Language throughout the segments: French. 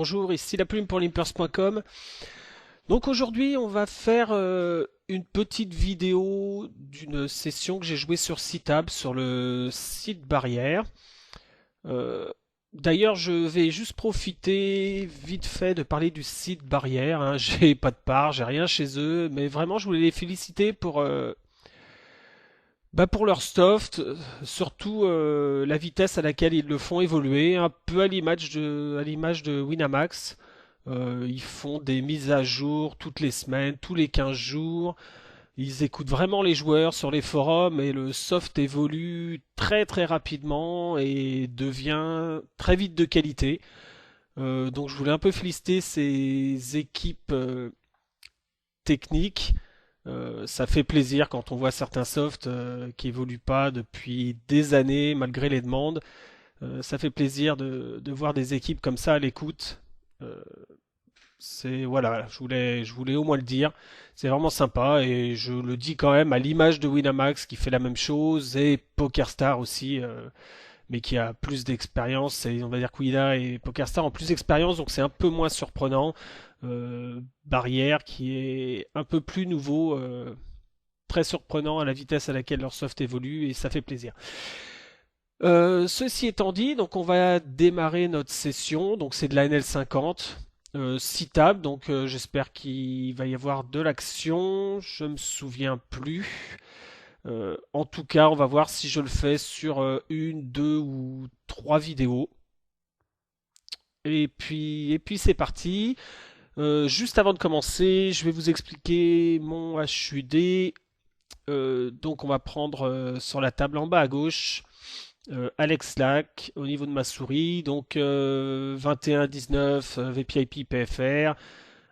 Bonjour, ici la plume pour limpers.com. Donc aujourd'hui, on va faire une petite vidéo d'une session que j'ai jouée sur Citab, sur le site Barrière. Euh, D'ailleurs, je vais juste profiter vite fait de parler du site Barrière, hein. J'ai pas de part, j'ai rien chez eux, mais vraiment, je voulais les féliciter pour leur stuff, surtout la vitesse à laquelle ils le font évoluer, un peu à l'image de Winamax. Ils font des mises à jour toutes les semaines, tous les 15 jours. Ils écoutent vraiment les joueurs sur les forums et le soft évolue très très rapidement et devient très vite de qualité. Donc je voulais un peu féliciter ces équipes techniques. Ça fait plaisir quand on voit certains softs qui évoluent pas depuis des années malgré les demandes. Ça fait plaisir de voir des équipes comme ça à l'écoute. Euh, c'est voilà, je voulais au moins le dire. C'est vraiment sympa et je le dis quand même à l'image de Winamax qui fait la même chose et PokerStar aussi, mais qui a plus d'expérience. Et on va dire que Wina et PokerStar ont plus d'expérience, donc c'est un peu moins surprenant. Barrière qui est un peu plus nouveau, très surprenant à la vitesse à laquelle leur soft évolue et ça fait plaisir. Ceci étant dit, donc on va démarrer notre session. Donc c'est de la NL50, 6 tables. Donc j'espère qu'il va y avoir de l'action. Je me souviens plus. En tout cas, on va voir si je le fais sur une, deux ou trois vidéos. Et puis c'est parti. Juste avant de commencer, je vais vous expliquer mon HUD. Donc on va prendre sur la table en bas à gauche Alex Lack au niveau de ma souris, donc 21-19 VPIP PFR.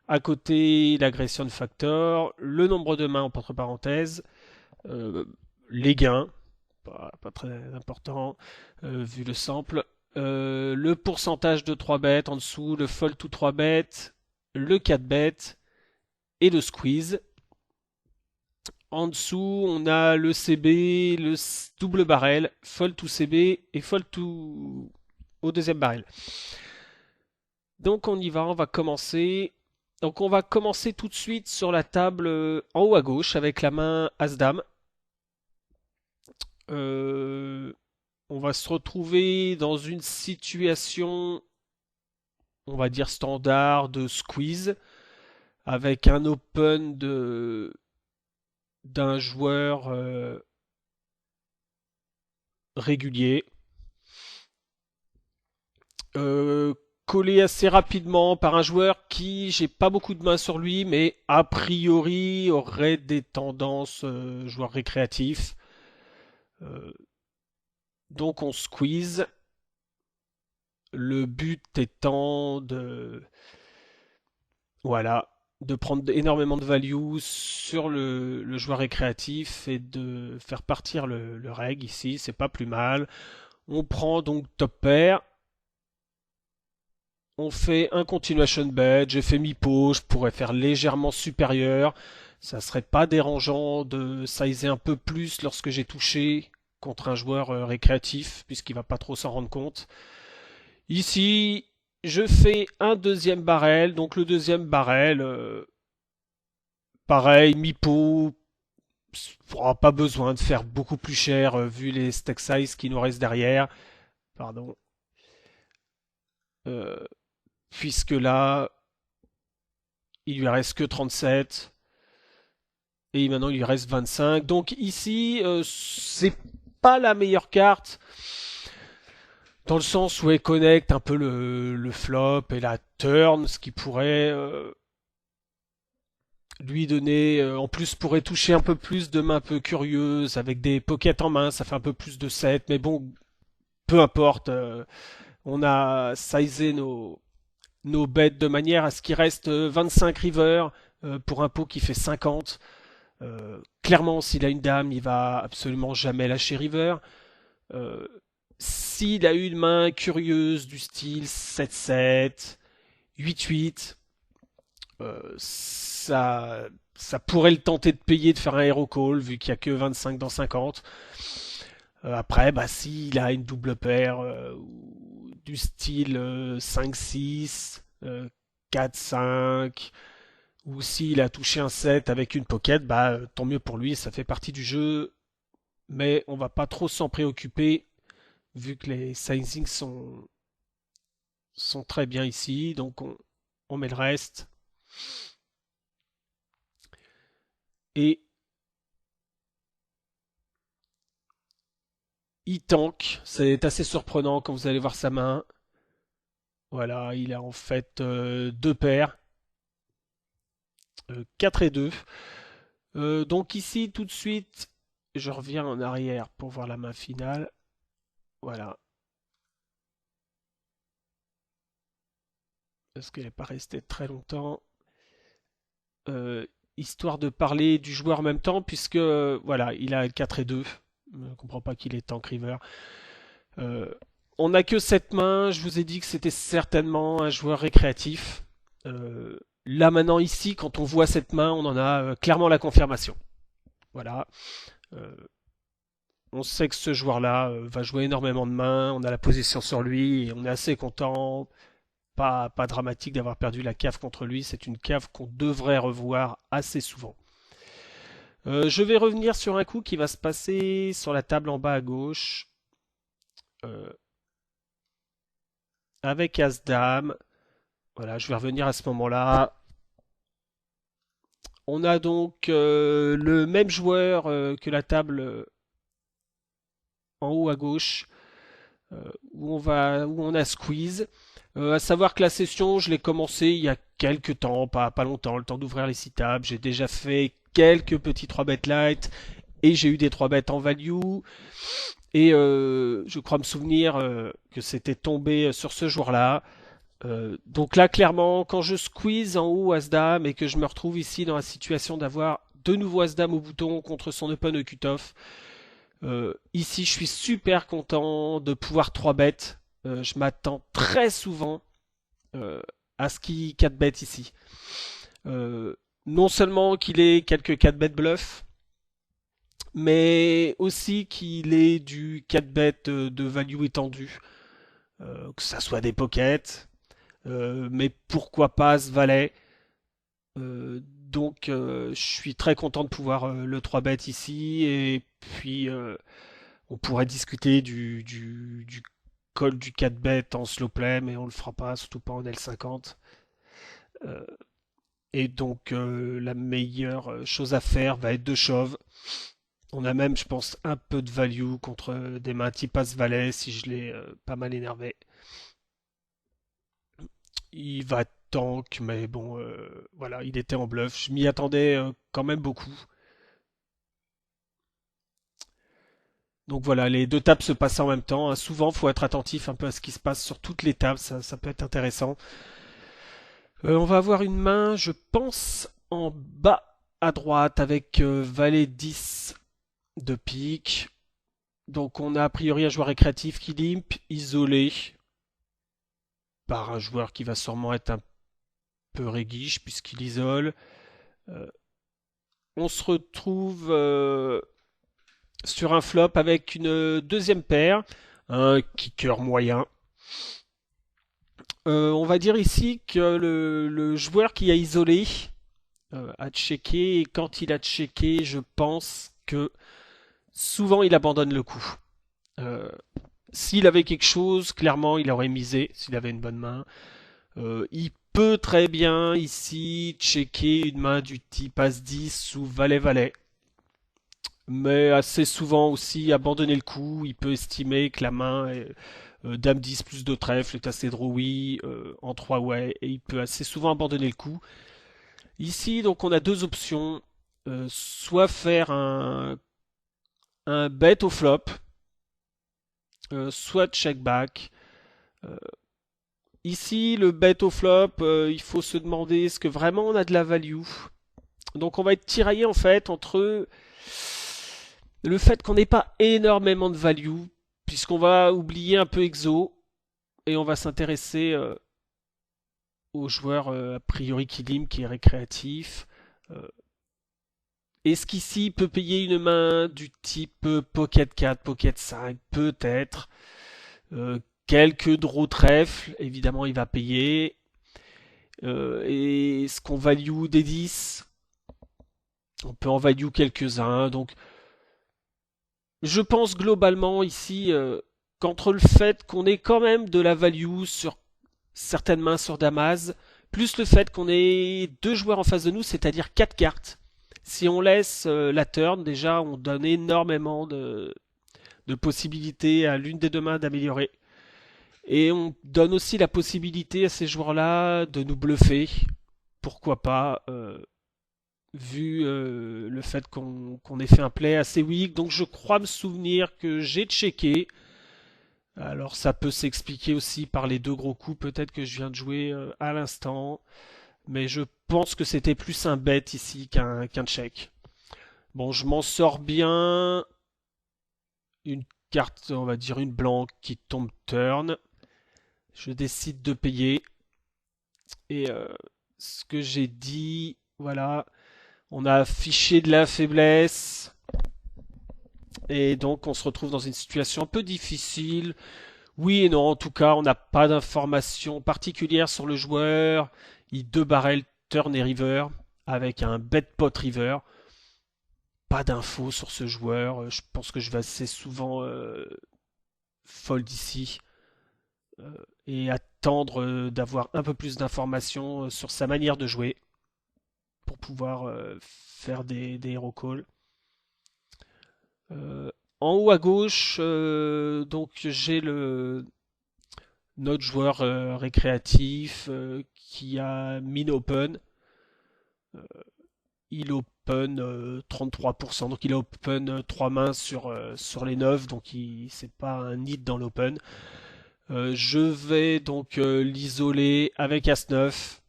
À côté, l'agression factor, le nombre de mains entre parenthèses, euh, les gains, pas très important vu le sample, le pourcentage de 3 bêtes en dessous, le fold to 3 bêtes, le 4 bêtes et le squeeze. En dessous, on a le CB, double barrel, fold to CB et fold to au deuxième barrel. Donc on y va, on va commencer. Donc on va commencer tout de suite sur la table en haut à gauche avec la main As-Dame. Euh, on va se retrouver dans une situation, on va dire standard de squeeze, avec un open d'un joueur régulier. Euh, Collé assez rapidement par un joueur qui, j'ai pas beaucoup de mains sur lui, mais a priori aurait des tendances joueur récréatif. Euh, donc on squeeze. Le but étant voilà, de prendre énormément de value sur le joueur récréatif et de faire partir le reg ici, c'est pas plus mal. On prend donc top pair. On fait un continuation bet, j'ai fait mi-pot, je pourrais faire légèrement supérieur. Ça serait pas dérangeant de sizer un peu plus lorsque j'ai touché contre un joueur récréatif, puisqu'il va pas trop s'en rendre compte. Ici, je fais un deuxième barrel, donc le deuxième barrel, pareil, mi-pot, pas besoin de faire beaucoup plus cher vu les stack size qui nous restent derrière. Pardon. Euh, Puisque là, il lui reste que 37. Et maintenant, il lui reste 25. Donc ici, c'est pas la meilleure carte. Dans le sens où elle connecte un peu le flop et la turn, ce qui pourrait lui donner, en plus pourrait toucher un peu plus de mains un peu curieuses, avec des pockets en main, ça fait un peu plus de 7, mais bon, peu importe, on a sizé nos bêtes de manière à ce qu'il reste 25 river pour un pot qui fait 50. Clairement, s'il a une dame, il va absolument jamais lâcher river. Euh, S'il a une main curieuse du style 7-7, 8-8, ça pourrait le tenter de payer de faire un hero call vu qu'il n'y a que 25 dans 50. Après, bah, s'il a une double paire du style 5-6, euh, 4-5, ou s'il a touché un 7 avec une pocket, bah tant mieux pour lui, ça fait partie du jeu, mais on va pas trop s'en préoccuper vu que les sizings sont très bien ici, donc on met le reste. Et il tank, c'est assez surprenant quand vous allez voir sa main. Voilà, il a en fait deux paires, 4 et 2. Donc ici, tout de suite, je reviens en arrière pour voir la main finale. Voilà, parce qu'elle n'est pas restée très longtemps. Euh, Histoire de parler du joueur en même temps, puisque voilà, il a 4 et 2. Je ne comprends pas qu'il est tank river. Euh, on n'a que cette main, je vous ai dit que c'était certainement un joueur récréatif. Là maintenant ici, quand on voit cette main, on en a clairement la confirmation. Voilà. Euh, on sait que ce joueur-là va jouer énormément de mains, on a la position sur lui et on est assez content. Pas dramatique d'avoir perdu la cave contre lui, c'est une cave qu'on devrait revoir assez souvent. Je vais revenir sur un coup qui va se passer sur la table en bas à gauche. Euh, avec As-Dame. Voilà, je vais revenir à ce moment-là. On a donc le même joueur que la table en haut à gauche, où on a squeeze. À savoir que la session, je l'ai commencé il y a quelques temps, pas longtemps, le temps d'ouvrir les 6 tables. J'ai déjà fait quelques petits 3 bet light et j'ai eu des 3 bêtes en value. Et je crois me souvenir que c'était tombé sur ce joueur-là. Donc là, clairement, quand je squeeze en haut As-Dame et que je me retrouve ici dans la situation d'avoir de nouveau As-Dame au bouton contre son open au cut-off, ici je suis super content de pouvoir 3 bet. Je m'attends très souvent euh, à ce qu'il 4 bet ici. Non seulement qu'il ait quelques 4 bet bluff, mais aussi qu'il ait du 4 bet de value étendu. Que ça soit des pockets, mais pourquoi pas ce valet. Donc je suis très content de pouvoir le 3 bet ici et puis on pourrait discuter du call du 4 bet en slow play mais on le fera pas, surtout pas en L50. Euh, et donc la meilleure chose à faire va être de shove. On a même, je pense, un peu de value contre des mains type as valet si je l'ai pas mal énervé. Il va tank, mais bon, voilà, il était en bluff. Je m'y attendais quand même beaucoup. Donc voilà, les deux tables se passent en même temps, hein. Souvent, il faut être attentif un peu à ce qui se passe sur toutes les tables, ça peut être intéressant. On va avoir une main, je pense, en bas à droite avec valet 10 de pique. Donc on a a priori un joueur récréatif qui limp, isolé par un joueur qui va sûrement être un peu réguiche puisqu'il isole. Euh, on se retrouve sur un flop avec une deuxième paire, un kicker moyen. On va dire ici que le joueur qui a isolé a checké, et quand il a checké, je pense que souvent il abandonne le coup. Euh, S'il avait quelque chose, clairement il aurait misé, s'il avait une bonne main. Il peut très bien ici checker une main du type As-10 ou Valet-Valet. Mais assez souvent aussi abandonner le coup. Il peut estimer que la main est, Dame 10 plus de trèfle est assez drawy en 3 way et il peut assez souvent abandonner le coup. Ici, donc, on a deux options. Soit faire un bet au flop, soit check back. Euh, Ici, le bet au flop, il faut se demander est-ce que vraiment on a de la value. Donc on va être tiraillé en fait entre le fait qu'on n'ait pas énormément de value, puisqu'on va oublier un peu Exo, et on va s'intéresser au joueur a priori Kilim qui est récréatif. Euh, Est-ce qu'ici il peut payer une main du type Pocket 4, Pocket 5? Peut-être. Quelques draws trèfle, évidemment il va payer. Et est-ce qu'on value des 10? On peut en value quelques-uns. Donc je pense globalement ici qu'entre le fait qu'on ait quand même de la value sur certaines mains sur Damas, plus le fait qu'on ait deux joueurs en face de nous, c'est-à-dire quatre cartes. Si on laisse la turn, déjà on donne énormément de possibilités à l'une des deux mains d'améliorer. Et on donne aussi la possibilité à ces joueurs-là de nous bluffer. Pourquoi pas, vu le fait qu'on ait fait un play assez weak. Donc je crois me souvenir que j'ai checké. Alors ça peut s'expliquer aussi par les deux gros coups peut-être que je viens de jouer à l'instant. Mais je pense que c'était plus un bet ici qu'un check. Bon, je m'en sors bien. Une carte, on va dire une blanque qui tombe turn. Je décide de payer. Et ce que j'ai dit, voilà, on a affiché de la faiblesse. Et donc on se retrouve dans une situation un peu difficile. Oui et non, en tout cas, on n'a pas d'informations particulières sur le joueur. Il deux barrel turn et river avec un bet pot river. Pas d'infos sur ce joueur. Je pense que je vais assez souvent fold ici et attendre d'avoir un peu plus d'informations sur sa manière de jouer pour pouvoir faire des hero calls. Euh, En haut à gauche, donc j'ai notre joueur récréatif qui a min open. Il open 33%, donc il a open 3 mains sur les 9, donc c'est pas un nid dans l'open. Je vais donc l'isoler avec As-9.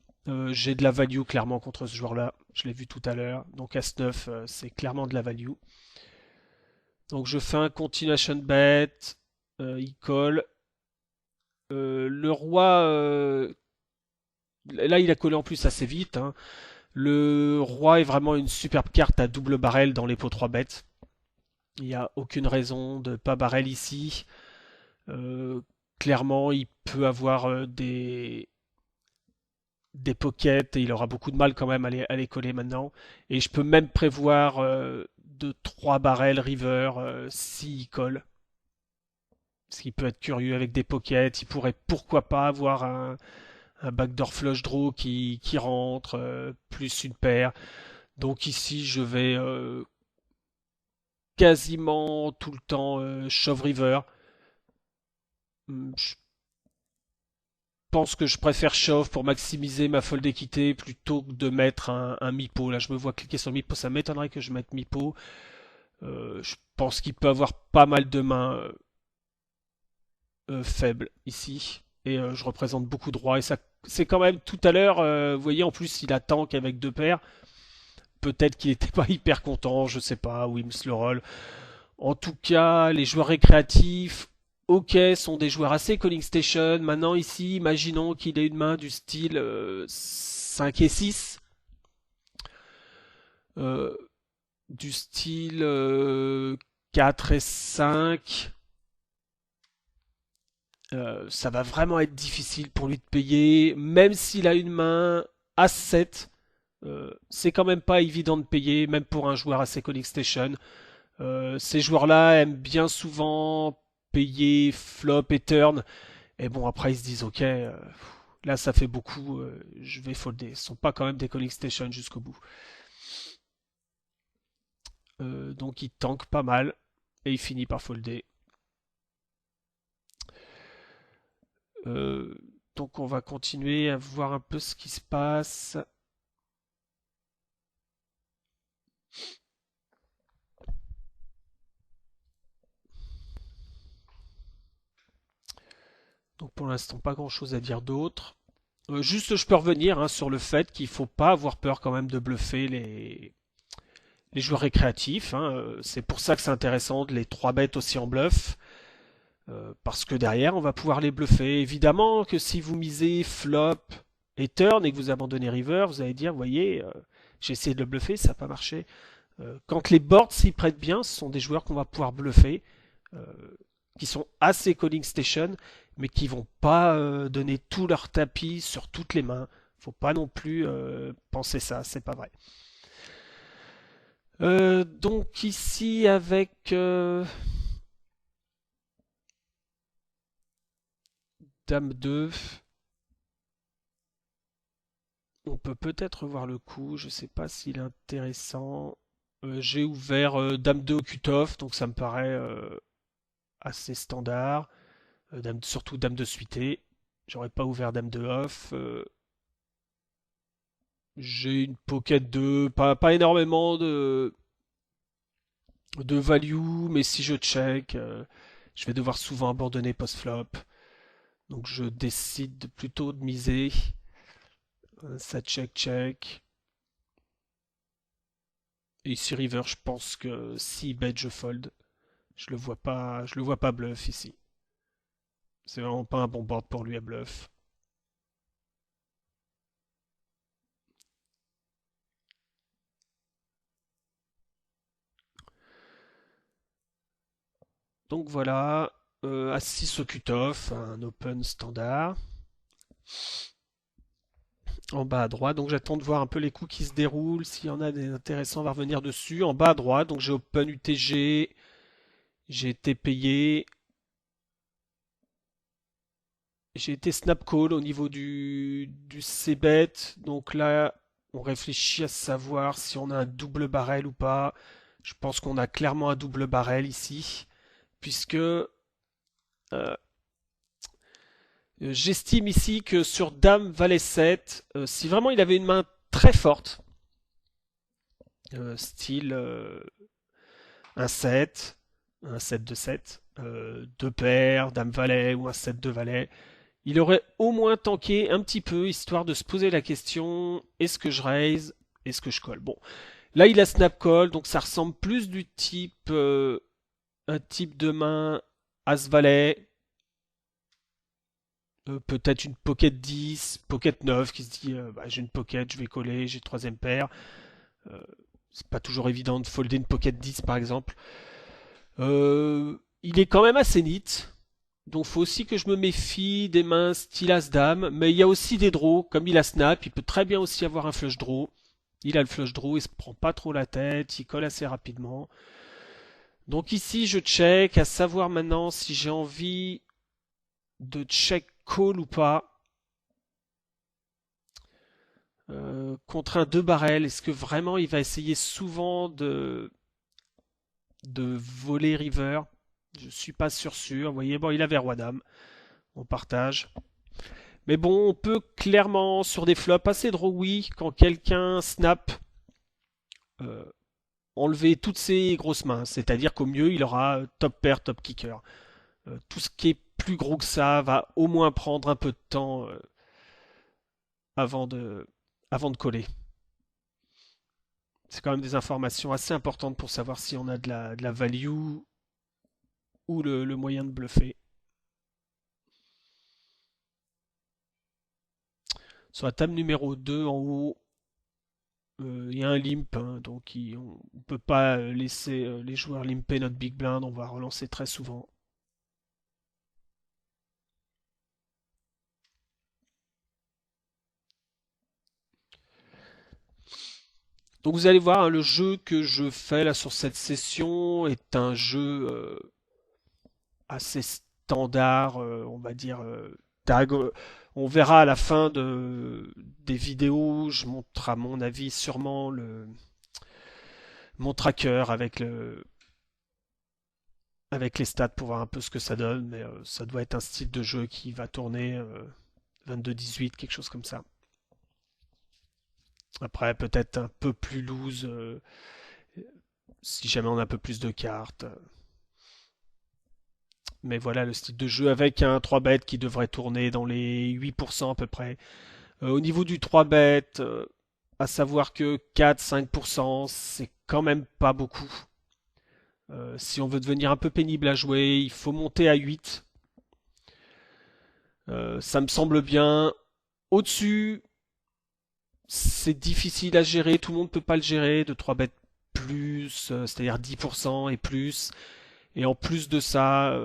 J'ai de la value clairement contre ce joueur-là. Je l'ai vu tout à l'heure. Donc As-9, c'est clairement de la value. Donc je fais un continuation bet. Il colle. Le roi, là il a collé en plus assez vite, hein. Le roi est vraiment une superbe carte à double barrel dans les pots 3 bêtes. Il n'y a aucune raison de pas barrel ici. Euh, Clairement, il peut avoir des pockets et il aura beaucoup de mal quand même à les coller maintenant. Et je peux même prévoir de 3 barrels river s'il colle. Ce qui peut être curieux avec des pockets. Il pourrait pourquoi pas avoir un backdoor flush draw qui rentre, plus une paire. Donc ici, je vais quasiment tout le temps shove river. Je pense que je préfère shove pour maximiser ma fold d'équité plutôt que de mettre un mipo. Là, je me vois cliquer sur le mipo, ça m'étonnerait que je mette mipo. Je pense qu'il peut avoir pas mal de mains faibles ici. Et je représente beaucoup de rois. Et ça, c'est quand même tout à l'heure, vous voyez, en plus, il a tank avec deux paires. Peut-être qu'il n'était pas hyper content, je sais pas, Wims le roll. En tout cas, les joueurs récréatifs, ok, sont des joueurs assez calling station. Maintenant, ici, imaginons qu'il ait une main du style 5 et 6. euh, du style 4 et 5. Ça va vraiment être difficile pour lui de payer, même s'il a une main à 7. C'est quand même pas évident de payer, même pour un joueur assez calling station. Ces joueurs-là aiment bien souvent payer flop et turn. Et bon, après, ils se disent, ok, là, ça fait beaucoup, je vais folder. Ce sont pas quand même des calling stations jusqu'au bout. Donc, il tank pas mal. Et il finit par folder. Euh, donc, on va continuer à voir un peu ce qui se passe. Donc, pour l'instant, pas grand-chose à dire d'autre. Juste, je peux revenir hein, sur le fait qu'il faut pas avoir peur quand même de bluffer les joueurs récréatifs, hein. C'est pour ça que c'est intéressant de les 3 bêtes aussi en bluff. Parce que derrière, on va pouvoir les bluffer. Évidemment que si vous misez flop et turn et que vous abandonnez river, vous allez dire, vous voyez, j'ai essayé de le bluffer, ça n'a pas marché. Quand les boards s'y prêtent bien, ce sont des joueurs qu'on va pouvoir bluffer, euh, qui sont assez calling station, mais qui vont pas donner tout leur tapis sur toutes les mains. Faut pas non plus penser ça, c'est pas vrai. Donc ici avec Dame 2, on peut peut-être voir le coup, je sais pas s'il est intéressant. J'ai ouvert Dame 2 au cut-off, donc ça me paraît assez standard. Surtout Dame de suité. J'aurais pas ouvert Dame de off. J'ai une pocket 2, pas énormément de value, mais si je check, je vais devoir souvent abandonner post-flop. Donc je décide plutôt de miser. Ça check. Et ici river, je pense que si bet je fold. Je le vois pas bluff ici. C'est vraiment pas un bon board pour lui à bluff. Donc voilà, à 6 au cut-off, un open standard. En bas à droite, donc j'attends de voir un peu les coups qui se déroulent. S'il y en a des intéressants, on va revenir dessus. En bas à droite, donc j'ai open UTG, j'ai été payé, j'ai été snap call au niveau du C-bet. Donc là, on réfléchit à savoir si on a un double barrel ou pas. Je pense qu'on a clairement un double barrel ici, puisque j'estime ici que sur Dame Valet 7, si vraiment il avait une main très forte, style un 7, un 7 de 7, deux paires, Dame Valet ou un 7 de Valet, il aurait au moins tanké un petit peu, histoire de se poser la question, est-ce que je raise, est-ce que je colle. Bon, là il a snap call, donc ça ressemble plus du type, un type de main As Valet, peut-être une pocket 10, pocket 9 qui se dit bah, j'ai une pocket, je vais coller, j'ai troisième paire. Euh, c'est pas toujours évident de folder une pocket 10 par exemple. Il est quand même assez neat. Donc faut aussi que je me méfie des mains style As-Dame. Mais il y a aussi des draws. Comme il a snap, il peut très bien aussi avoir un flush draw. Il a le flush draw, il se prend pas trop la tête, il colle assez rapidement. Donc ici je check, à savoir maintenant si j'ai envie de check call ou pas. Contre un 2 barrel, est-ce que vraiment il va essayer souvent de voler river? Je suis pas sûr. Vous voyez, bon, il avait roi dame. On partage. Mais bon, on peut clairement, sur des flops assez drawy, quand quelqu'un snap, euh, enlever toutes ses grosses mains. C'est-à-dire qu'au mieux, il aura top pair, top kicker. Tout ce qui est plus gros que ça va au moins prendre un peu de temps avant de, avant de coller. C'est quand même des informations assez importantes pour savoir si on a de la value ou le moyen de bluffer. Sur la table numéro 2 en haut, il y a un limp, hein, donc on ne peut pas laisser les joueurs limper notre big blind, on va relancer très souvent. Donc vous allez voir, hein, le jeu que je fais là sur cette session est un jeu assez standard, on va dire tag. On verra à la fin des vidéos, je montre à mon avis sûrement mon tracker avec les stats pour voir un peu ce que ça donne, mais ça doit être un style de jeu qui va tourner 22-18, quelque chose comme ça. Après, peut-être un peu plus loose si jamais on a un peu plus de cartes. Mais voilà le style de jeu avec un 3 bet qui devrait tourner dans les 8% à peu près. Au niveau du 3 bet, à savoir que 4-5%, c'est quand même pas beaucoup. Si on veut devenir un peu pénible à jouer, il faut monter à 8. Ça me semble bien. Au-dessus, c'est difficile à gérer, tout le monde ne peut pas le gérer, de 3 bêtes plus, c'est-à-dire 10% et plus. Et en plus de ça,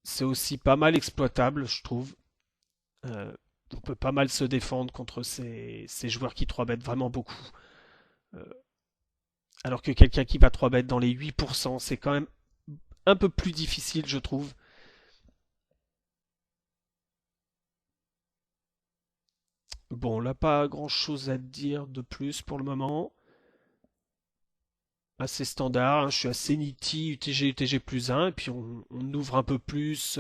c'est aussi pas mal exploitable, je trouve. Euh, on peut pas mal se défendre contre ces joueurs qui 3 bettent vraiment beaucoup. Euh, alors que quelqu'un qui va 3 bet dans les 8%, c'est quand même un peu plus difficile, je trouve. Bon, là, pas grand-chose à dire de plus pour le moment. Assez standard, hein, je suis assez nitty, UTG, UTG plus 1, et puis on ouvre un peu plus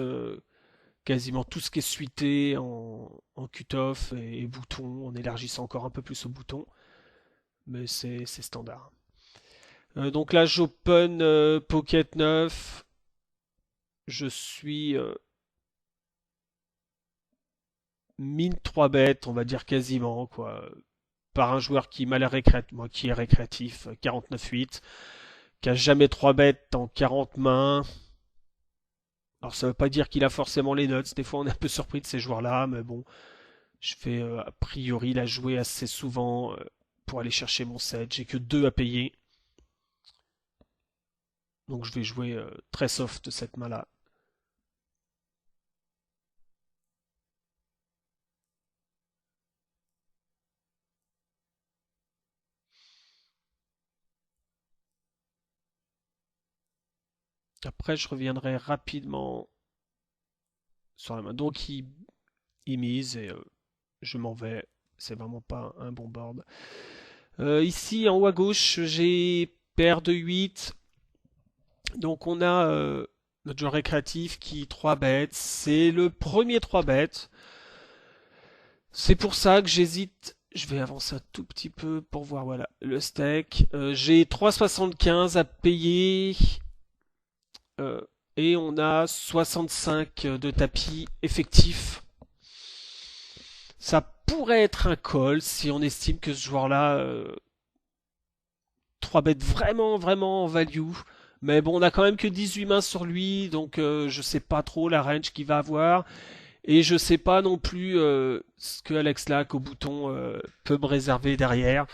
quasiment tout ce qui est suité en cut-off et bouton, on élargissant encore un peu plus au bouton, mais c'est standard. Donc là, j'open Pocket 9, je suis min 3 bêtes, on va dire quasiment, quoi, par un joueur qui m'a l'air récréatif, moi qui est récréatif, 49-8, qui a jamais 3 bêtes en 40 mains. Alors ça veut pas dire qu'il a forcément les notes, des fois on est un peu surpris de ces joueurs-là, mais bon, je vais a priori la jouer assez souvent pour aller chercher mon set. J'ai que 2 à payer, donc je vais jouer très soft cette main-là. Après je reviendrai rapidement sur la main. Donc il mise et je m'en vais. C'est vraiment pas un bon board. Ici en haut à gauche, j'ai paire de 8. Donc on a notre joueur récréatif qui 3 bêtes. C'est le premier 3 bêtes. C'est pour ça que j'hésite. Je vais avancer un tout petit peu pour voir voilà le steak. J'ai 3,75 à payer euh, et on a 65 de tapis effectif. Ça pourrait être un call si on estime que ce joueur-là 3 bêtes vraiment vraiment en value. Mais bon, on a quand même que 18 mains sur lui, donc je sais pas trop la range qu'il va avoir. Et je sais pas non plus ce que Alex Lack au bouton peut me réserver derrière.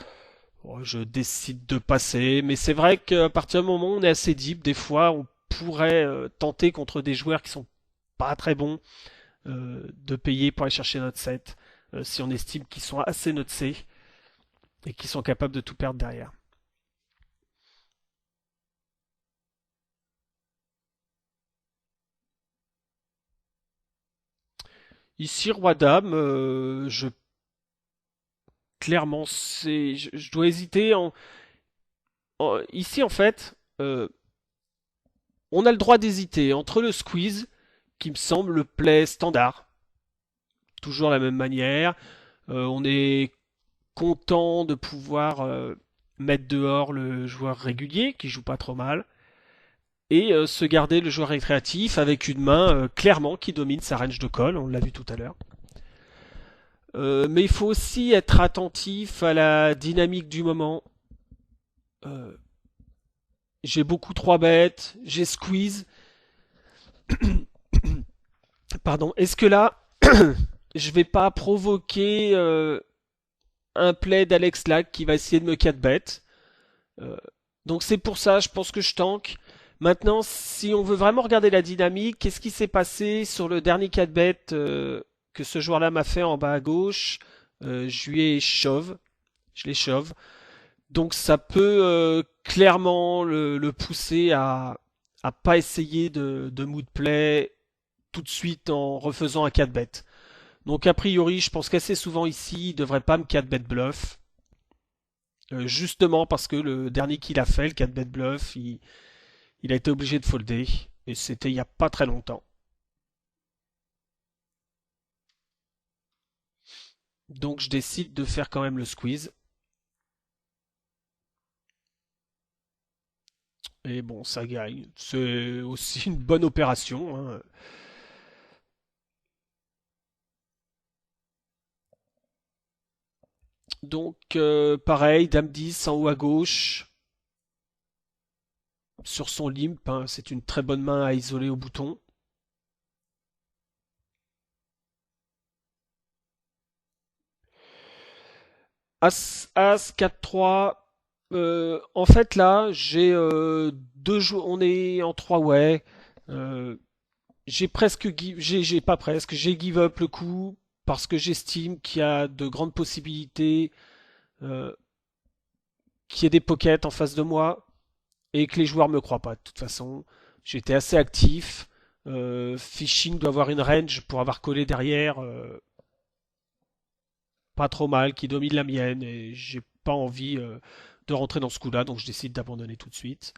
Bon, je décide de passer, mais c'est vrai qu'à partir du moment où on est assez deep, des fois on pourrait tenter contre des joueurs qui sont pas très bons de payer pour aller chercher notre set si on estime qu'ils sont assez notés et qu'ils sont capables de tout perdre derrière. Ici, roi dame, clairement je dois hésiter ici en fait. On a le droit d'hésiter entre le squeeze, qui me semble le play standard, toujours la même manière. On est content de pouvoir mettre dehors le joueur régulier, qui joue pas trop mal, et se garder le joueur récréatif avec une main clairement qui domine sa range de call, on l'a vu tout à l'heure. Mais il faut aussi être attentif à la dynamique du moment. Euh, j'ai beaucoup 3 bêtes, j'ai squeeze. Pardon, est-ce que là, je vais pas provoquer un play d'Alex Lack qui va essayer de me 4 bet. Euh, donc c'est pour ça, je pense que je tank. Maintenant, si on veut vraiment regarder la dynamique, qu'est-ce qui s'est passé sur le dernier 4 bet que ce joueur-là m'a fait en bas à gauche? Je lui ai shove, je l'ai shove. Donc ça peut clairement le pousser à pas essayer de mood play tout de suite en refaisant un 4 bet. Donc a priori, je pense qu'assez souvent ici, il devrait pas me 4 bet bluff. Justement parce que le dernier qu'il a fait, le 4 bet bluff, il a été obligé de folder. Et c'était il y a pas très longtemps. Donc je décide de faire quand même le squeeze. Et bon, ça gagne. C'est aussi une bonne opération, hein. Donc pareil, Dame 10 en haut à gauche. Sur son limp, hein, c'est une très bonne main à isoler au bouton. As 4-3. En fait, là, j'ai deux joueurs. On est en 3 ouais. J'ai presque. J'ai pas presque. J'ai give up le coup. parce que j'estime qu'il y a de grandes possibilités euh, qu'il y ait des pockets en face de moi et que les joueurs me croient pas. De toute façon, j'étais assez actif. Fishing doit avoir une range pour avoir collé derrière, pas trop mal, qui domine la mienne et j'ai pas envie de rentrer dans ce coup-là, donc je décide d'abandonner tout de suite.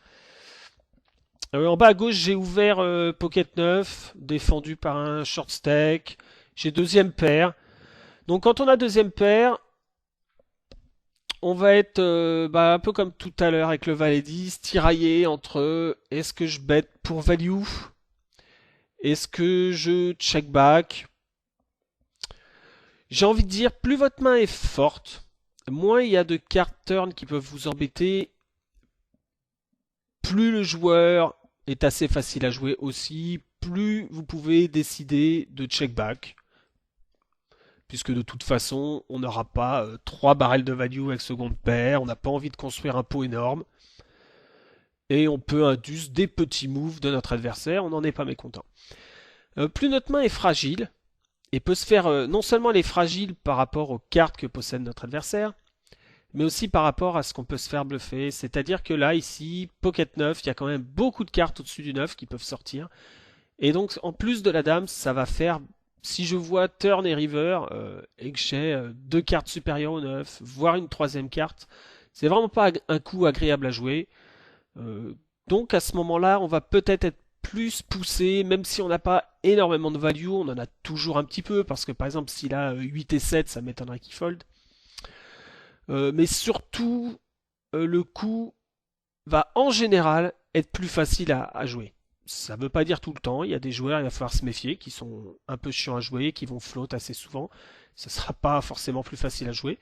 En bas à gauche, j'ai ouvert Pocket 9, défendu par un short stack. J'ai deuxième paire. Donc quand on a deuxième paire, on va être un peu comme tout à l'heure avec le valet 10, tiraillé entre est-ce que je bet pour value, est-ce que je check back. J'ai envie de dire, plus votre main est forte, moins il y a de cartes turn qui peuvent vous embêter, plus le joueur est assez facile à jouer aussi, plus vous pouvez décider de check back. Puisque de toute façon, on n'aura pas 3 barrels de value avec seconde paire, on n'a pas envie de construire un pot énorme, et on peut induire des petits moves de notre adversaire, on n'en est pas mécontent. Plus notre main est fragile, et peut se faire, non seulement elle est fragile par rapport aux cartes que possède notre adversaire, mais aussi par rapport à ce qu'on peut se faire bluffer. C'est-à-dire que là, ici, Pocket 9, il y a quand même beaucoup de cartes au-dessus du 9 qui peuvent sortir. Et donc, en plus de la dame, ça va faire, si je vois turn et river, et que j'ai deux cartes supérieures au 9, voire une troisième carte, c'est vraiment pas un coup agréable à jouer. Donc à ce moment-là, on va peut-être être plus poussé, même si on n'a pas énormément de value, on en a toujours un petit peu, parce que par exemple, s'il a 8 et 7, ça m'étonnerait qu'il fold. Mais surtout, le coup va en général être plus facile à jouer. Ça ne veut pas dire tout le temps, il y a des joueurs, il va falloir se méfier, qui sont un peu chiants à jouer, qui vont float assez souvent. Ça ne sera pas forcément plus facile à jouer.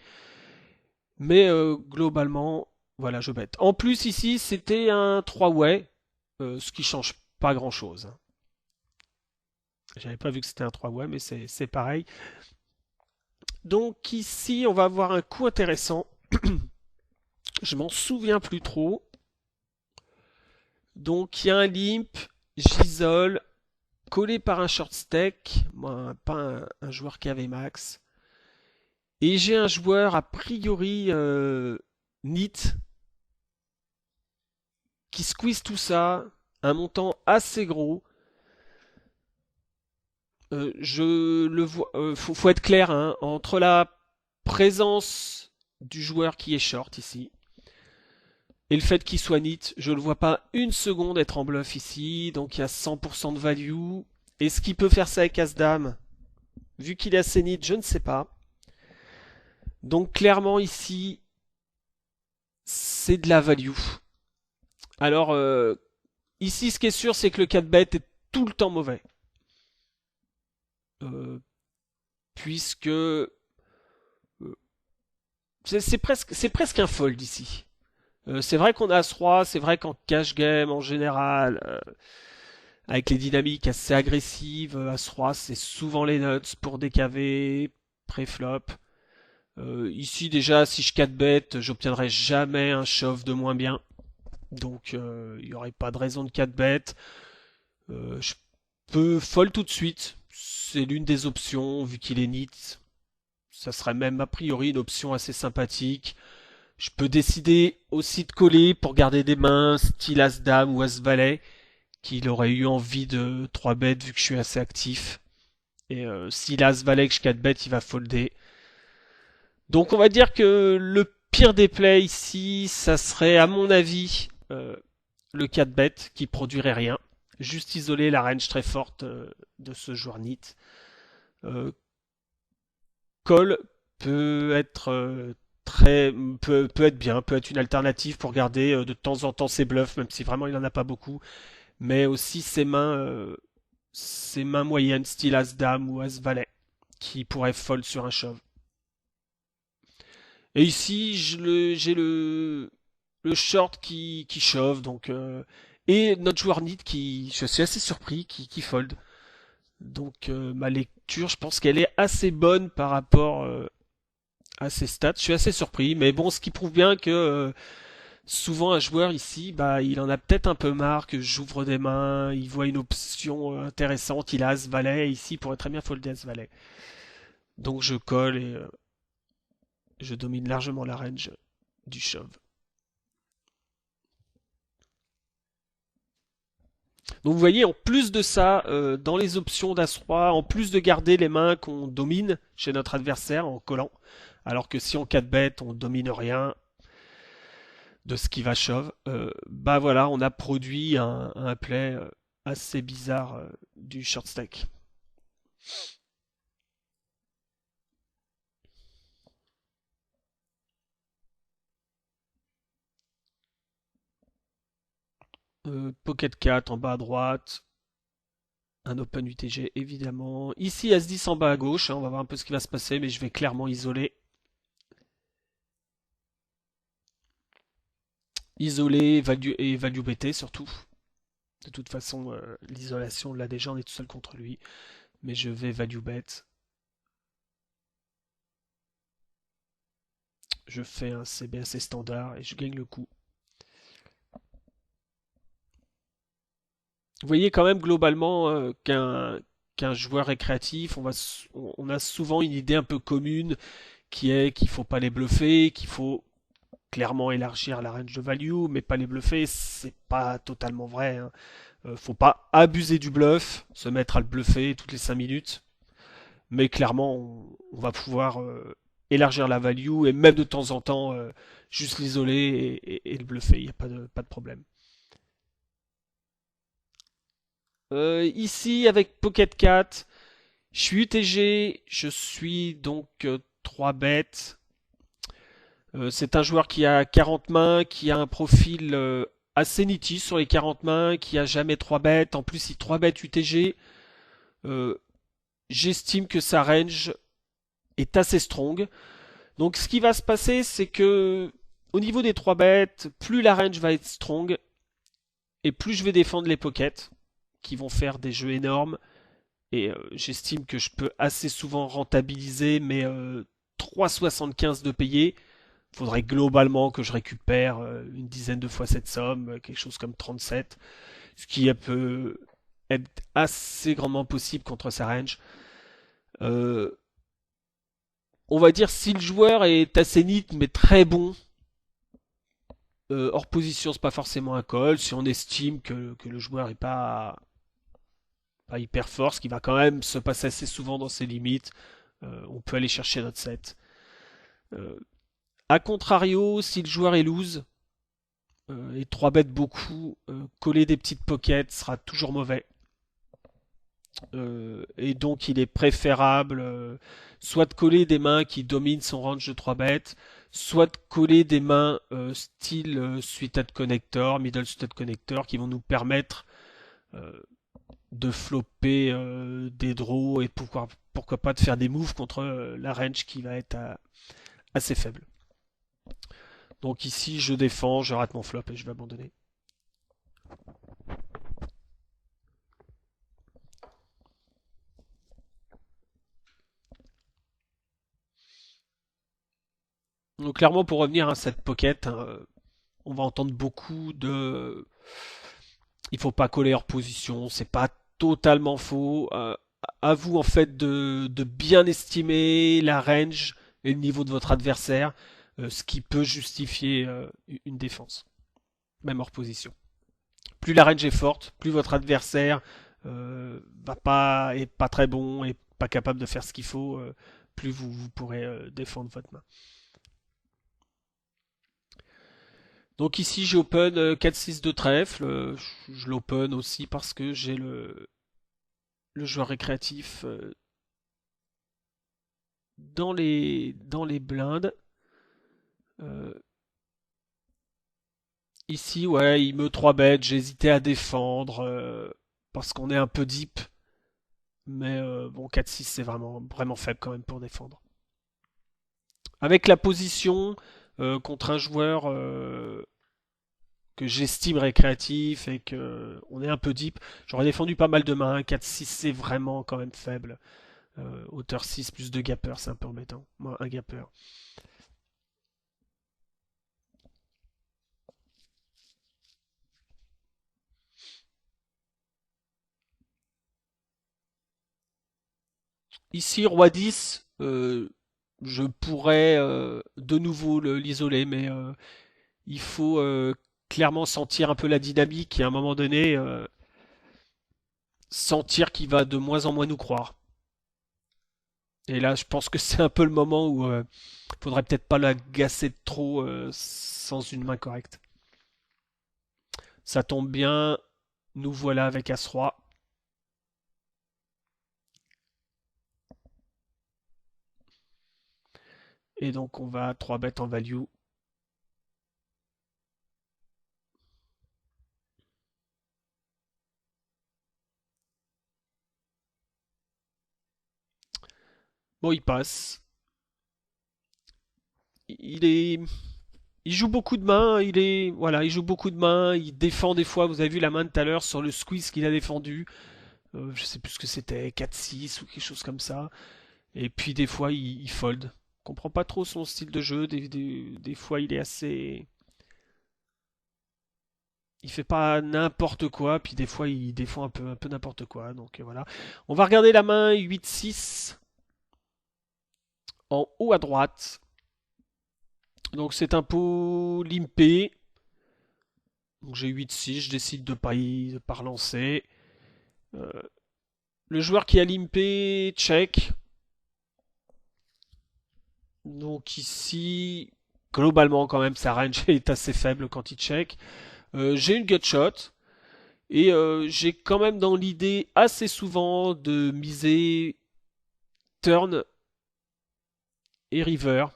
Mais globalement, voilà, je bête. En plus, ici, c'était un 3-way, ce qui change pas grand-chose. J'avais pas vu que c'était un 3-way, mais c'est pareil. Donc ici, on va avoir un coup intéressant. Je m'en souviens plus trop. Donc il y a un limp, j'isole, collé par un short stack, moi, pas un joueur qui avait max. Et j'ai un joueur a priori NIT qui squeeze tout ça, un montant assez gros. Je le vois, faut être clair, hein, entre la présence du joueur qui est short ici et le fait qu'il soit NIT, je le vois pas une seconde être en bluff ici, donc il y a 100% de value. Est-ce qu'il peut faire ça avec As-Dame? Vu qu'il est assez NIT, je ne sais pas. Donc clairement ici, c'est de la value. Alors ici, ce qui est sûr, c'est que le 4-bet est tout le temps mauvais. Euh, puisque c'est presque un fold ici. C'est vrai qu'on a As-Roi, c'est vrai qu'en cash game en général, avec les dynamiques assez agressives, As-Roi c'est souvent les nuts pour décaver, pré-flop. Ici déjà, si je 4-bet, j'obtiendrai jamais un shove de moins bien. Donc il n'y aurait pas de raison de 4-bet. Je peux fold tout de suite. C'est l'une des options, vu qu'il est nit. Ça serait même a priori une option assez sympathique. Je peux décider aussi de coller pour garder des mains style As-Dame ou As-Valet, qu'il aurait eu envie de 3 bet vu que je suis assez actif. Et s'il a As-Valet que je 4 bet, il va folder. Donc on va dire que le pire des plays ici, ça serait à mon avis le 4 bet qui produirait rien. Juste isoler la range très forte de ce joueur NIT. Call peut être peut être bien, peut être une alternative pour garder de temps en temps ses bluffs, même si vraiment il n'en a pas beaucoup, mais aussi ses mains moyennes, style As-Dame ou As-Valet, qui pourraient fold sur un shove. Et ici, j'ai le short qui shove, donc et notre joueur NIT qui, je suis assez surpris, qui fold. Donc ma lecture, je pense qu'elle est assez bonne par rapport à ses stats. Je suis assez surpris, mais bon, ce qui prouve bien que souvent un joueur ici, bah, il en a peut-être un peu marre que j'ouvre des mains, il voit une option intéressante, il a As-Valet, ici il pourrait très bien folder As-Valet. Donc je colle et je domine largement la range du shove. Donc vous voyez, en plus de ça, dans les options d'As-Roi, en plus de garder les mains qu'on domine chez notre adversaire en collant, alors que si on 4 bet, on domine rien de ce qui va shove, bah voilà, on a produit un play assez bizarre du short stack. Pocket 4 en bas à droite, un open UTG évidemment. Ici As-10 en bas à gauche, hein, on va voir un peu ce qui va se passer, mais je vais clairement isoler. Isoler et value BT surtout. De toute façon, l'isolation là déjà, on est tout seul contre lui. Mais je vais value bet. Je fais un CB assez standard et je gagne le coup. Vous voyez quand même globalement qu'un joueur récréatif, on a souvent une idée un peu commune qui est qu'il faut pas les bluffer, qu'il faut clairement élargir la range de value, mais pas les bluffer, c'est pas totalement vrai, hein. Faut pas abuser du bluff, se mettre à le bluffer toutes les 5 minutes, mais clairement on va pouvoir élargir la value et même de temps en temps juste l'isoler et le bluffer, il n'y a pas de problème. Ici avec Pocket 4, je suis UTG, je suis donc 3 bêtes. C'est un joueur qui a 40 mains, qui a un profil assez nitide sur les 40 mains, qui a jamais 3 bêtes. En plus, il 3 bêtes UTG. Euh, J'estime que sa range est assez strong. Donc ce qui va se passer, c'est que au niveau des 3 bêtes, plus la range va être strong, et plus je vais défendre les pockets, qui vont faire des jeux énormes. Et j'estime que je peux assez souvent rentabiliser mes 3,75 de payer. Il faudrait globalement que je récupère une dizaine de fois cette somme, quelque chose comme 37, ce qui peut être assez grandement possible contre sa range. Euh, on va dire si le joueur est assez nit mais très bon, hors position c'est pas forcément un call. Si on estime que le joueur est pas hyper fort, ce qui va quand même se passer assez souvent dans ses limites, on peut aller chercher notre set. Euh, A contrario, si le joueur est loose et 3 bêtes beaucoup, coller des petites pockets sera toujours mauvais. Et donc il est préférable soit de coller des mains qui dominent son range de 3 bêtes, soit de coller des mains style suited connector, middle suited connector, qui vont nous permettre euh, de flopper des draws et pourquoi pas de faire des moves contre la range qui va être assez faible. Donc ici je défends, je rate mon flop et je vais abandonner. Donc clairement pour revenir à cette pocket, hein, on va entendre beaucoup de il faut pas coller hors position, c'est pas totalement faux. À vous en fait de bien estimer la range et le niveau de votre adversaire, ce qui peut justifier une défense, même hors position. Plus la range est forte, plus votre adversaire est pas très bon et pas capable de faire ce qu'il faut, plus vous pourrez défendre votre main. Donc ici j'open 4-6 de trèfle, je l'open aussi parce que j'ai le joueur récréatif dans les blindes. Euh, Ici, ouais, il me 3 bêtes, j'ai hésité à défendre parce qu'on est un peu deep. Mais bon, 4-6, c'est vraiment faible quand même pour défendre. Avec la position contre un joueur que j'estime récréatif et que on est un peu deep, j'aurais défendu pas mal de mains. 4-6, c'est vraiment quand même faible. Hauteur 6 plus 2 gapper, c'est un peu embêtant. Moi, un gapper. Ici, roi 10, je pourrais de nouveau l'isoler, mais il faut clairement sentir un peu la dynamique et à un moment donné sentir qu'il va de moins en moins nous croire. Et là, je pense que c'est un peu le moment où faudrait peut-être pas l'agacer de trop sans une main correcte. Ça tombe bien, nous voilà avec As-Roi. Et donc on va 3 bêtes en value. Bon, il passe. Il est, il joue beaucoup de mains. Voilà, il joue beaucoup de mains. Il défend des fois. Vous avez vu la main de tout à l'heure sur le squeeze qu'il a défendu. Je sais plus ce que c'était, 4-6 ou quelque chose comme ça. Et puis des fois, il fold. Je comprends pas trop son style de jeu. Des fois, il est assez. Il fait pas n'importe quoi, puis des fois il défend un peu n'importe quoi. Donc voilà. On va regarder la main 8-6 en haut à droite. Donc c'est un pot limpé. Donc j'ai 8-6, je décide de pas relancer. Euh, le joueur qui a limpé check. Donc ici, globalement quand même, sa range est assez faible quand il check. J'ai une gutshot. Et j'ai quand même dans l'idée assez souvent de miser turn et river.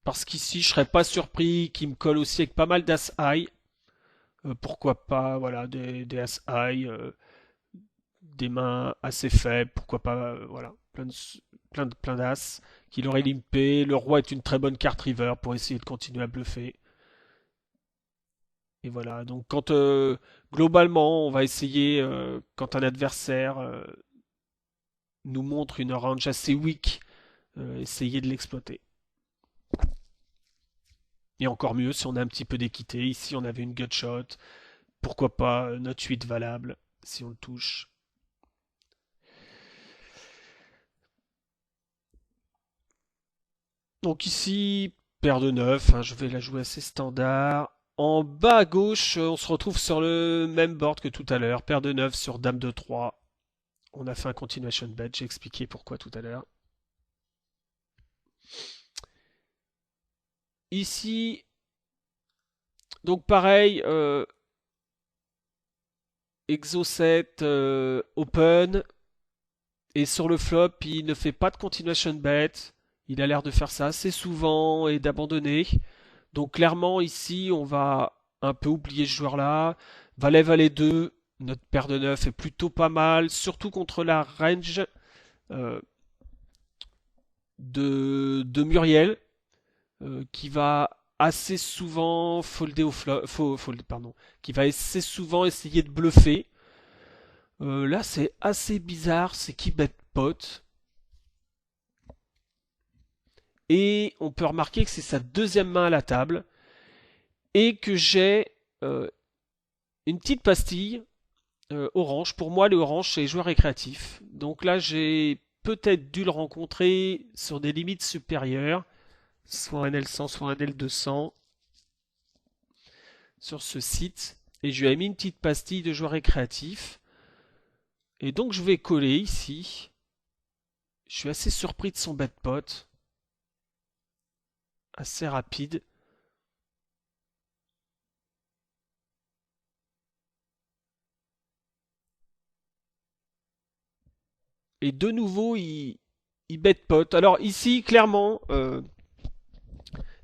Parce qu'ici, je serais pas surpris qu'il me colle aussi avec pas mal d'as high. Pourquoi pas, voilà, des as high, des mains assez faibles, pourquoi pas, voilà, plein d'as qu'il aurait limpé. Le roi est une très bonne carte river pour essayer de continuer à bluffer. Et voilà, donc quand globalement, on va essayer, quand un adversaire nous montre une range assez weak, essayer de l'exploiter. Et encore mieux si on a un petit peu d'équité. Ici, on avait une gutshot. Pourquoi pas note 8 valable si on le touche. Donc ici, paire de 9. Hein, je vais la jouer assez standard. En bas à gauche, on se retrouve sur le même board que tout à l'heure. Paire de 9 sur dame de 3. On a fait un continuation bet. J'ai expliqué pourquoi tout à l'heure. Ici, donc pareil, exo 7 open. Et sur le flop, il ne fait pas de continuation bet. Il a l'air de faire ça assez souvent et d'abandonner. Donc clairement, ici, on va un peu oublier ce joueur-là. Valet, valet 2, notre paire de 9 est plutôt pas mal, surtout contre la range euh, de Muriel, qui va assez souvent folder au flop, pardon, qui va assez souvent essayer de bluffer. Là, c'est assez bizarre, c'est qui bet pot. Et on peut remarquer que c'est sa deuxième main à la table et que j'ai euh, une petite pastille orange. Pour moi, le orange, c'est les joueurs récréatifs. Donc là, j'ai peut-être dû le rencontrer sur des limites supérieures, soit un L100, soit un L200, sur ce site. Et je lui ai mis une petite pastille de joueurs récréatifs. Et donc, je vais coller ici. Je suis assez surpris de son bet pot. Assez rapide. Et de nouveau, il bet pot. Alors ici, clairement,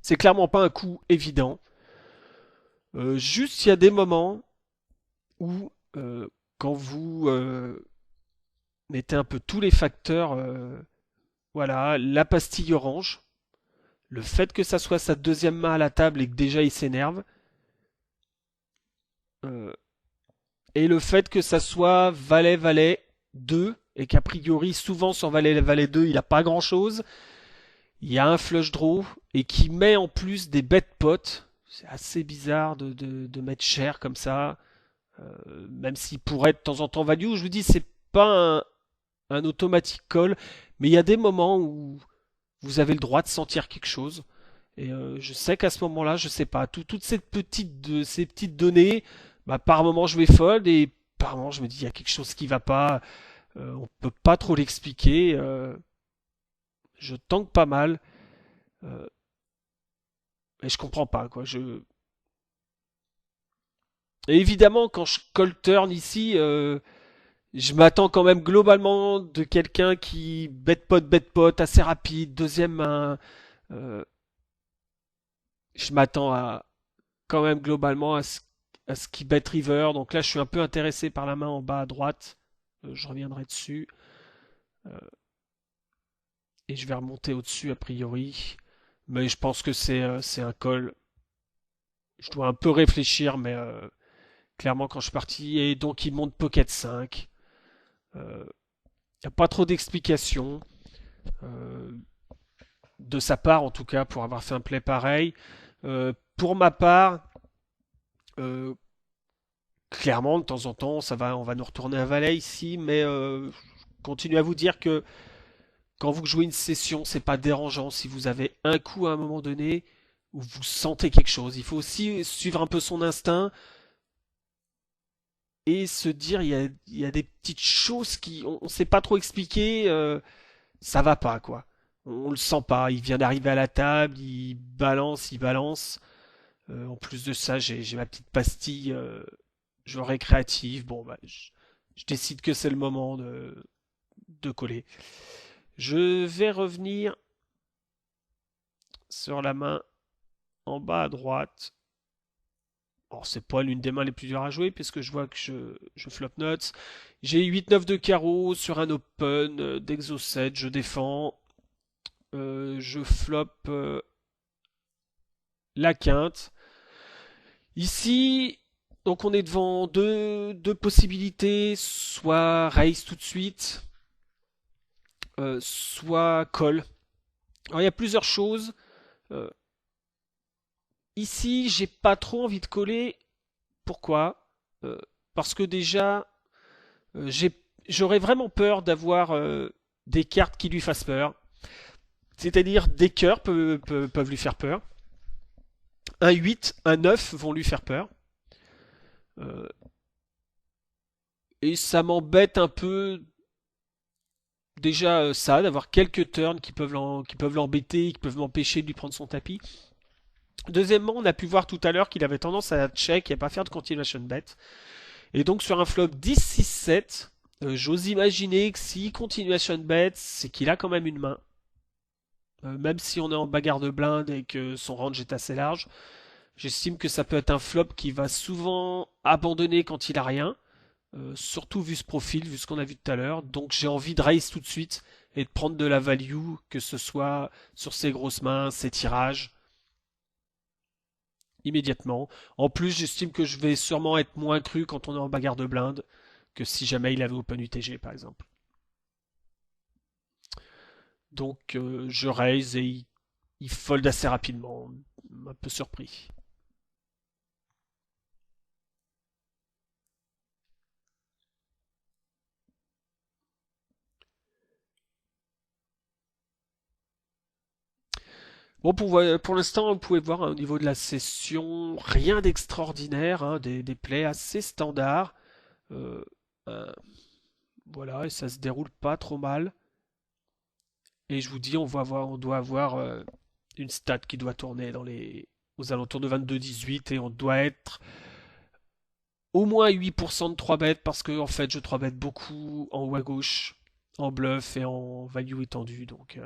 c'est clairement pas un coup évident. Juste, il y a des moments où, quand vous mettez un peu tous les facteurs, voilà, la pastille orange, le fait que ça soit sa deuxième main à la table et que déjà il s'énerve, euh, et le fait que ça soit valet-valet 2, et qu'a priori, souvent sur valet-valet 2, il a pas grand-chose, il y a un flush draw, et qui met en plus des bet pots. C'est assez bizarre de mettre cher comme ça. Même s'il pourrait être de temps en temps value, je vous dis, c'est pas un automatique call, mais il y a des moments où vous avez le droit de sentir quelque chose. Et je sais qu'à ce moment-là, je sais pas, toutes ces petites données, bah, par moment je vais fold et par moment je me dis il y a quelque chose qui va pas. On peut pas trop l'expliquer. Je tank pas mal euh, et je comprends pas quoi. Et évidemment quand je call turn ici, je m'attends quand même globalement de quelqu'un qui bet pot assez rapide, deuxième main. Euh, je m'attends à quand même globalement à ce qu'il bet river. Donc là, je suis un peu intéressé par la main en bas à droite. Je reviendrai dessus. Euh, et je vais remonter au-dessus a priori. Mais je pense que c'est un call. Je dois un peu réfléchir, mais clairement quand je suis parti. Et donc il monte pocket 5. Il n'y a pas trop d'explications. Euh, de sa part en tout cas pour avoir fait un play pareil. Pour ma part, euh, clairement de temps en temps on va nous retourner un valet ici, mais je continue à vous dire que quand vous jouez une session, c'est pas dérangeant si vous avez un coup à un moment donné où vous sentez quelque chose. Il faut aussi suivre un peu son instinct et se dire il y a des petites choses qui on sait pas trop expliquer, ça va pas quoi. On le sent pas. Il vient d'arriver à la table, il balance, il balance. En plus de ça, j'ai ma petite pastille jeu récréative. Bon, bah, je décide que c'est le moment de coller. Je vais revenir sur la main en bas à droite. Alors, c'est pas l'une des mains les plus dures à jouer, puisque je vois que je flop nuts. J'ai 8-9 de carreau sur un open d'exo 7. Je défends. Je flop la quinte. Ici, donc on est devant deux possibilités, soit raise tout de suite, soit call. Alors il y a plusieurs choses. Euh, Ici, j'ai pas trop envie de coller. Pourquoi? Parce que déjà, j'aurais vraiment peur d'avoir des cartes qui lui fassent peur. C'est-à-dire des cœurs peuvent lui faire peur. Un 8, un 9 vont lui faire peur. Euh, et ça m'embête un peu déjà ça, d'avoir quelques turns qui peuvent l'embêter, qui peuvent m'empêcher de lui prendre son tapis. Deuxièmement, on a pu voir tout à l'heure qu'il avait tendance à check et à pas faire de continuation bet. Et donc sur un flop 10-6-7, j'ose imaginer que si continuation bet, c'est qu'il a quand même une main. Même si on est en bagarre de blinde et que son range est assez large, j'estime que ça peut être un flop qui va souvent abandonner quand il a rien. Surtout vu ce profil, vu ce qu'on a vu tout à l'heure. Donc j'ai envie de raise tout de suite et de prendre de la value, que ce soit sur ses grosses mains, ses tirages, immédiatement. En plus, j'estime que je vais sûrement être moins cru quand on est en bagarre de blinde que si jamais il avait Open UTG par exemple. Donc je raise et il fold assez rapidement. Un peu surpris. Bon, pour l'instant, vous pouvez voir hein, au niveau de la session, rien d'extraordinaire, hein, des plays assez standards. Euh, euh, voilà, et ça se déroule pas trop mal. Et je vous dis, on doit avoir une stat qui doit tourner aux alentours de 22-18 et on doit être au moins 8% de 3 bêtes parce que en fait je 3 bêtes beaucoup en haut à gauche, en bluff et en value étendu. Donc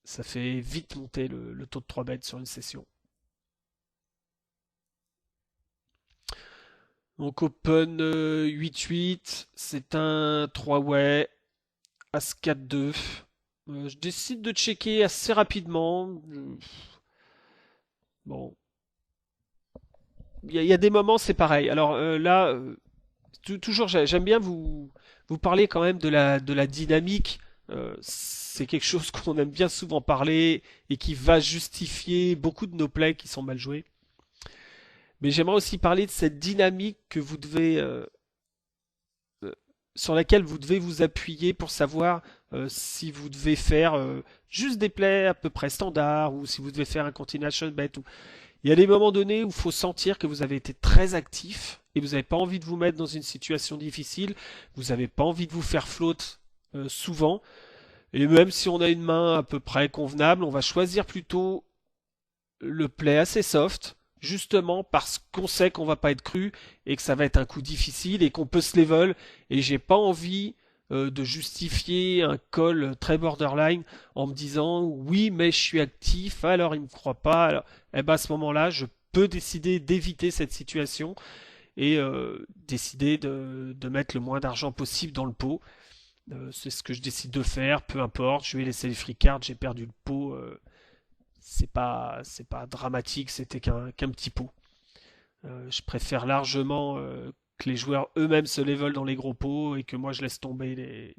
ça fait vite monter le taux de 3 bêtes sur une session. Donc Open 8-8, c'est un 3-way, As 4-2. Je décide de checker assez rapidement. Bon, il y a des moments, c'est pareil. Alors là, toujours, j'aime bien vous parler quand même de la dynamique. C'est quelque chose qu'on aime bien souvent parler et qui va justifier beaucoup de nos plays qui sont mal joués. Mais j'aimerais aussi parler de cette dynamique que vous devez sur laquelle vous devez vous appuyer pour savoir si vous devez faire juste des plays à peu près standards ou si vous devez faire un continuation bet. Il y a des moments donnés où il faut sentir que vous avez été très actif et vous n'avez pas envie de vous mettre dans une situation difficile, vous n'avez pas envie de vous faire float souvent. Et même si on a une main à peu près convenable, on va choisir plutôt le play assez soft, justement parce qu'on sait qu'on va pas être cru et que ça va être un coup difficile et qu'on peut se level. Et j'ai pas envie de justifier un call très borderline en me disant oui mais je suis actif alors il me croit pas. Alors, eh ben à ce moment-là je peux décider d'éviter cette situation et décider de mettre le moins d'argent possible dans le pot. C'est ce que je décide de faire, peu importe, je vais laisser les free cards, j'ai perdu le pot, c'est pas dramatique, c'était qu'un petit pot. Je préfère largement que les joueurs eux-mêmes se level dans les gros pots et que moi je laisse tomber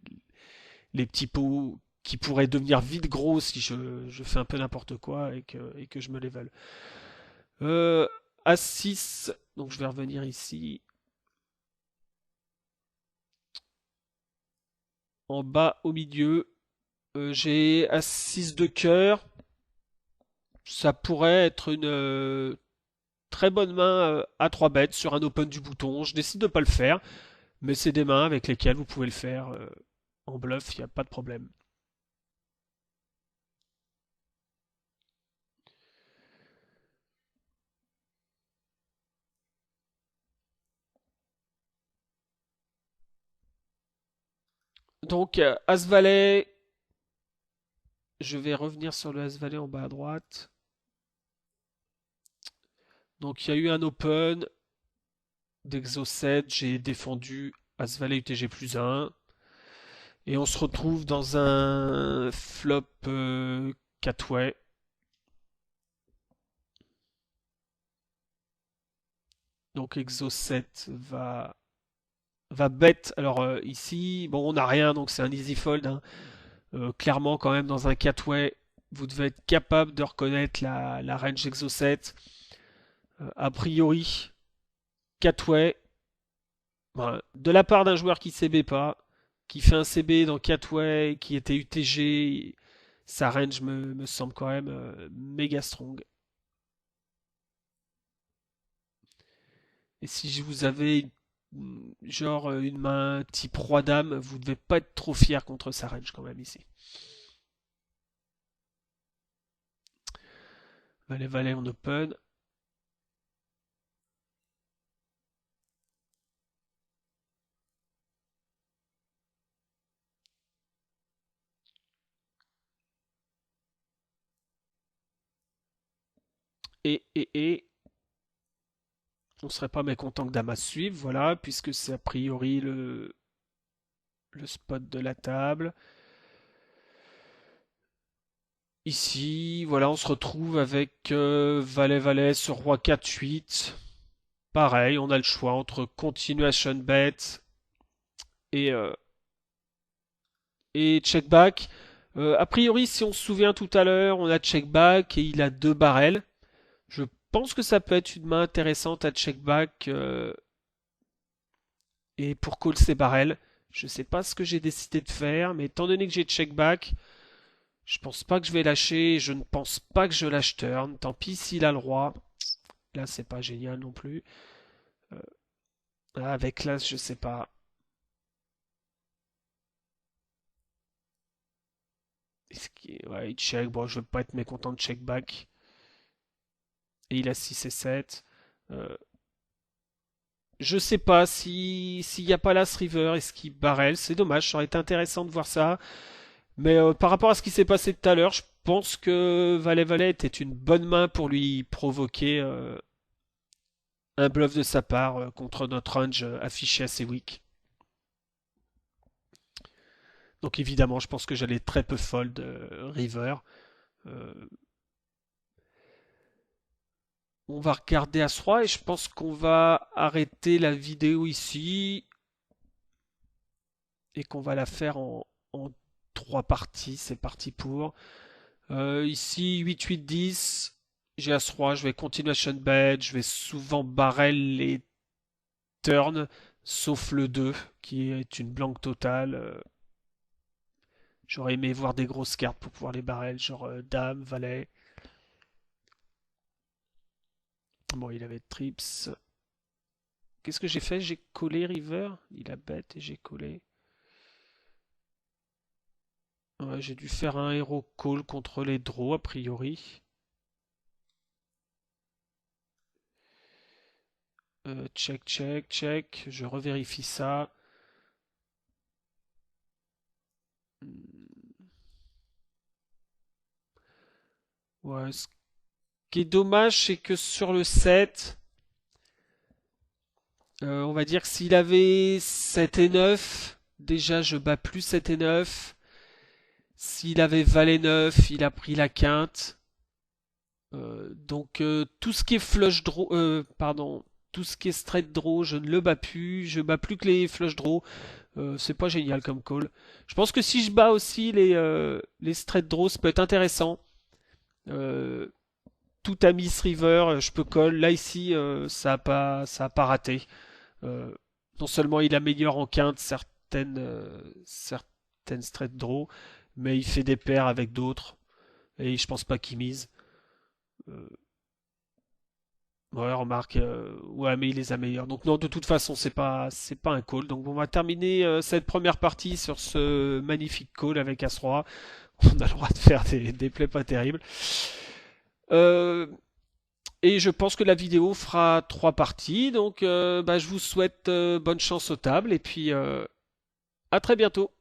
les petits pots qui pourraient devenir vite gros si je fais un peu n'importe quoi et que je me level. A6, donc je vais revenir ici. En bas au milieu, j'ai As-6 de cœur. Ça pourrait être une très bonne main à 3 bêtes sur un open du bouton. Je décide de pas le faire, mais c'est des mains avec lesquelles vous pouvez le faire en bluff, il n'y a pas de problème. Donc As-Valet, je vais revenir sur le As-Valet en bas à droite. Donc il y a eu un open d'Exo 7, j'ai défendu As-Valet UTG plus 1. Et on se retrouve dans un flop 4-way. Donc Exo 7 va bet. Alors ici, bon, on n'a rien, donc c'est un easy fold, hein. Clairement, quand même, dans un 4-way, vous devez être capable de reconnaître la range Exo 7. A priori, 4-way, voilà, de la part d'un joueur qui CB pas, qui fait un CB dans 4-way, qui était UTG, sa range me semble quand même méga strong. Et si vous avez genre une main type roi-dame, vous devez pas être trop fier contre sa range quand même ici. Valet-valet en open. Et on serait pas mécontent que Damas suive, voilà, puisque c'est a priori le spot de la table. Ici, voilà, on se retrouve avec Valet-Valet sur Roi 4-8. Pareil, on a le choix entre Continuation Bet et, euh, et Check Back. A priori, si on se souvient tout à l'heure, on a Check Back et il a deux barrels. Je pense que ça peut être une main intéressante à Check Back et pour call ses barrels. Je sais pas ce que j'ai décidé de faire, mais étant donné que j'ai Check Back, je pense pas que je vais lâcher. Je ne pense pas que je lâche turn. Tant pis s'il a le roi. Là, c'est pas génial non plus. Avec l'as, je sais pas. Ouais, il check. Bon, je vais pas être mécontent de check back. Et il a 6 et 7. Euh, je sais pas si s'il n'y a pas l'as river, est-ce qu'il barrel. C'est dommage, ça aurait été intéressant de voir ça. Mais par rapport à ce qui s'est passé tout à l'heure, je pense que Valet-Valet était une bonne main pour lui provoquer un bluff de sa part contre notre range affiché assez weak. Donc évidemment, je pense que j'allais très peu fold river. Euh, on va regarder As-Roi et je pense qu'on va arrêter la vidéo ici et qu'on va la faire en trois parties. C'est parti pour. Ici, 8-8-10. J'ai As-Roi, je vais continuation bet, je vais souvent barrel les turns. sauf le 2 qui est une blanque totale. J'aurais aimé voir des grosses cartes pour pouvoir les barrel, genre Dame, Valet. Bon, il avait Trips. Qu'est-ce que j'ai fait? J'ai collé River. Il a bête et j'ai collé. Ouais, j'ai dû faire un hero call contre les draws, a priori. Check, check, check. Je revérifie ça. Ouais, ce qui est dommage, c'est que sur le 7, on va dire que s'il avait 7 et 9, déjà je bats plus 7 et 9. S'il avait Valet 9, il a pris la quinte. Donc tout ce qui est flush draw, pardon, tout ce qui est straight draw, je ne le bats plus. Je bats plus que les flush draw. C'est pas génial comme call. Je pense que si je bats aussi les straight draws, ça peut être intéressant. Euh, Tout à Miss River, je peux call. Là ici, ça a pas raté. Euh, Non seulement il améliore en quinte certaines straight draw, mais il fait des paires avec d'autres. Et je pense pas qu'il mise. Euh, Ouais, remarque, ouais, mais il les améliore. Donc non, de toute façon, c'est pas un call. Donc on va terminer cette première partie sur ce magnifique call avec As-Roi. On a le droit de faire des plays pas terribles. Euh, et je pense que la vidéo fera 3 parties. Donc bah, je vous souhaite bonne chance aux tables et puis à très bientôt.